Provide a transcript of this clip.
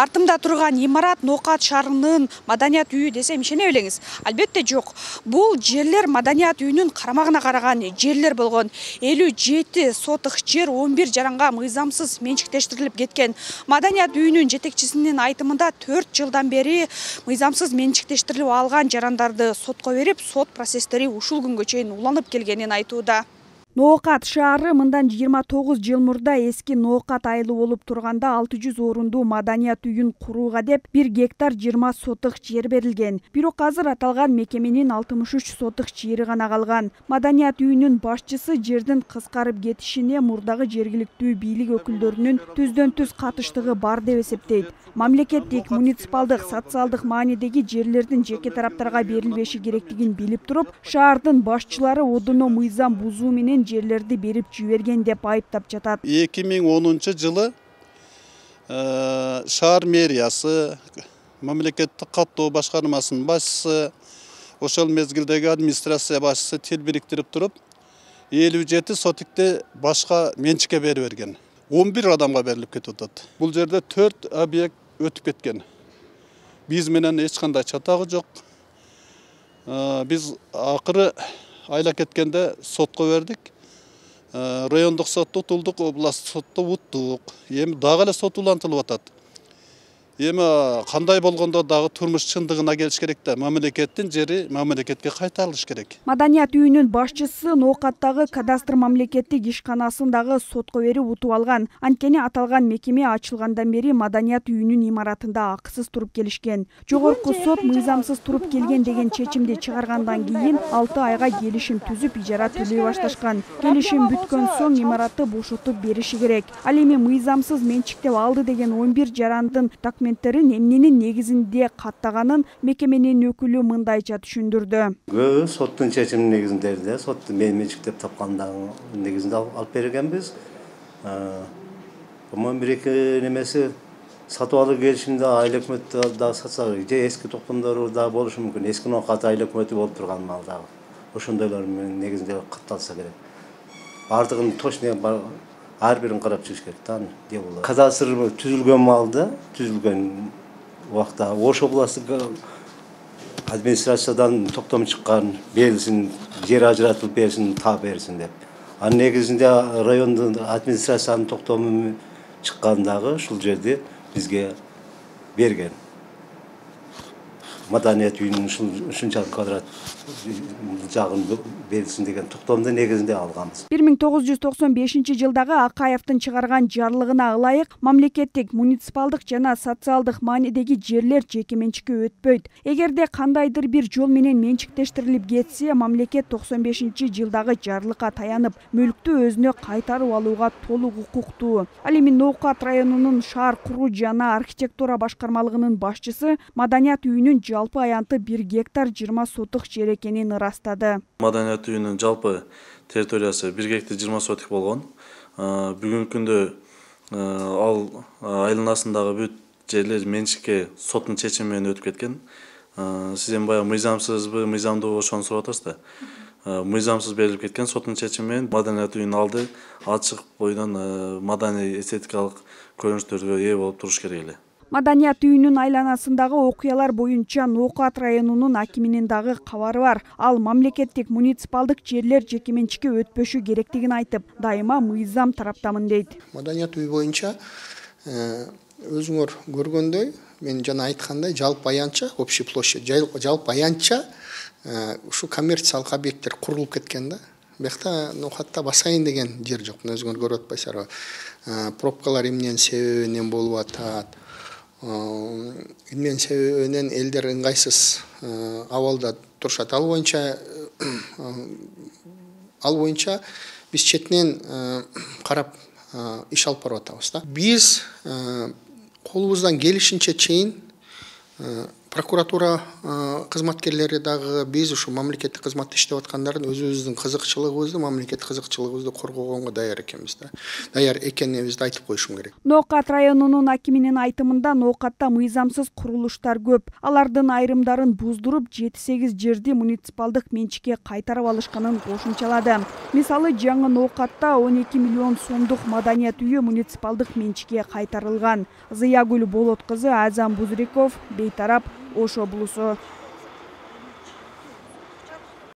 Артымда турган имарат Ноокат шаарынын маданият үйү десем ишене белеңиз. Албетте жок. Бул жерлер маданият үйүнүн карамагына караган жерлер болгон. 57 сотых жер 11 жаранга мыйзамсыз менчиктештирилип кеткен. Маданият үйүнүн жетекчисинин айтымында 4 жылдан бери мыйзамсыз менчиктештирилип алган жарандарды сотко берип, сот процесстери ушул күнгө чейин уланып келгенин айтууда. Ноокат шаары мындан 29 жыл мурда эски Ноокат айылы болуп турганда 600 орундуу маданият үйүн курууга деп 1 гектар 20 сотых жер берилген. Бирок азыр аталган мекеменин 63 сотых жери гана калган. Маданият үйүнүн башчысы жердин кыскарып кетишине мурдагы жергиликтүү бийлик өкүлдөрүнүн түздөн түз катыштыгы бар деп эсептейт. Мамлекеттик, муниципалдык, социалдык маанидеги жерлердин жеке тараптарга берилбеши керектигин билип туруп, шаардын башчылары одоно мыйзам бузуу менен жерлерди берип жиберген деп айыптап жатат. 2010 жылы шаар мэриясы, мамлекеттик каттоо башкармасынын башчысы, ошол мезгилдеги администрация башчысы тил бириктирип туруп, 57 сотикти башка менчикке берип берген. 11 адамга берилип кетип атат. Бул жерде 4 объект өтүп кеткен. Биз менен эч кандай чатагы жок. Биз акыры айла кеткенде сотко бердик. Райондук сотто утулдук, областтык сотто уттук. Эми дагы эле сот улантылып атат. Эми кандай болгондо дагы турмуш чындыгына келиш керек да, мамлекеттин жери мамлекетке кайтарылыш керек. Маданият үйүнүн башчысы Ноокаттагы кадастр мамлекеттик ишканасын дагы сотко берип утуп алган. Анткени аталган мекеме ачылгандан бери маданият үйүнүн имаратында акысыз туруп келишкен. Жогорку сот мыйзамсыз туруп келген деген чечимди чыгаргандан кийин 6 айга келишим түзүп ижара төлөй башташкан. Келишим бүткөн соң имаратты бошотуп бериши керек. Ал эми мыйзамсыз менчиктеп алды деген 11 жарандын эмненин негизинде каттаганын мекеменин өкүлү мындайча түшүндүрдү. Көбү соттун чечиминин негизинде, соттун менчиктеп тапкандагы негизинде алып бергенбиз. Бул бир-эки немеси сатып алуу келишимде айыл өкмөтү дагы сатса, же эски токтомдору дагы болушу мүмкүн. Эски Ноокат айыл өкмөтү болуп турган малдагы. Ошондойлор менен негизинде катталса керек. Бардыгын точно ар бирин карап чыгыш керек да. Кадастр түзүлгөн малды, түзүлгөн убакта Ош областтык администрациядан токтом чыккан, берилсин, жер ажыратылып берилсин, таап берилсин деп. Анын негизинде райондун администрациянын токтому чыккандагы ушул жерди бизге берген. Маданият үйүнүн ушунчалык квадрат жагын берилсин деген токтомду негизинде алганбыз. 1995 жылдагы Акаевдин чыгарган жарлыгына ылайык мамлекеттик, муниципалдык жана социалдык маанидеги жерлер жеке менчикке өтпөйт. Эгерде кандайдыр бир жол менен менчиктештирилип кетсе, мамлекет 95 жылдагы жарлыкка таянып, мүлктү өзүнө кайтарып алууга толук укуктуу. Ал эми Ноокат районунун шаар куруу жана архитектура башкармалыгынын башчысы маданият үйүнүн жалпы аянты 1 гектар 20 сотых жер экенин ырастады. Маданият үйүнүн жалпы территориясы 1 гектар 20 сотых болгон. Бүгүнкү күндө ал айланасындагы бүт жерлер менчикке соттун чечими менен өтүп кеткен. Сиз эми баягы мыйзамсызбы, мыйзамдуу ошону сурап атасыз да. Мыйзамсыз берилип кеткен соттун чечими менен маданият үйүнүн алды ачык бойдон маданий эстетикалык көрүнүштөргө ээ болуп туруш керек эле. Маданият үйүнүн айланасындагы окуялар боюнча Ноокат районунун акиминин дагы кабары бар. Ал мамлекеттик, муниципалдык жерлер жеке менчикке өтпөшү керектигин айтып, дайыма мыйзам тараптамын дейт. Маданият үй боюнча өзүңөр көргөндөй, мен жана айткандай жалпы аянтча, общий площадь, жалпы аянтча ушу коммерциялык объекттер курулуп кеткен да. Бияқта Ноокатта басайын деген жер жок. Өзүңөр көрүп атпайсыздарбы? Пробкалар эмненин себебинен болуп атат. Эмненин себебинен элдер ыңгайсыз абалда турушат. Ал боюнча биз четинен карап иш алып барып атабыз да. Биз колубуздан келишинче чейин прокуратура кызматкерлери дагы биз ушу мамлекеттик кызматта иштеп аткандардын өзүбүздүн кызыкчылыгыбызды, мамлекеттик кызыкчылыгыбызды коргогонго даяр экенбиз да. Даяр экенибизди айтып коюшум керек. Ноокат районунун акиминин айтымында Ноокатта мыйзамсыз курулуштар көп. Алардын айрымдарын буздуруп, 7-8 жерди муниципалдык менчикке кайтарып алышканын кошумчалады. Мисалы, жаңы Ноокатта 12 миллион сомдук маданият үйү муниципалдык менчикке кайтарылган. Зыягүл Болот кызы, Азам Бузриков, Бейтарап, Ош облусу.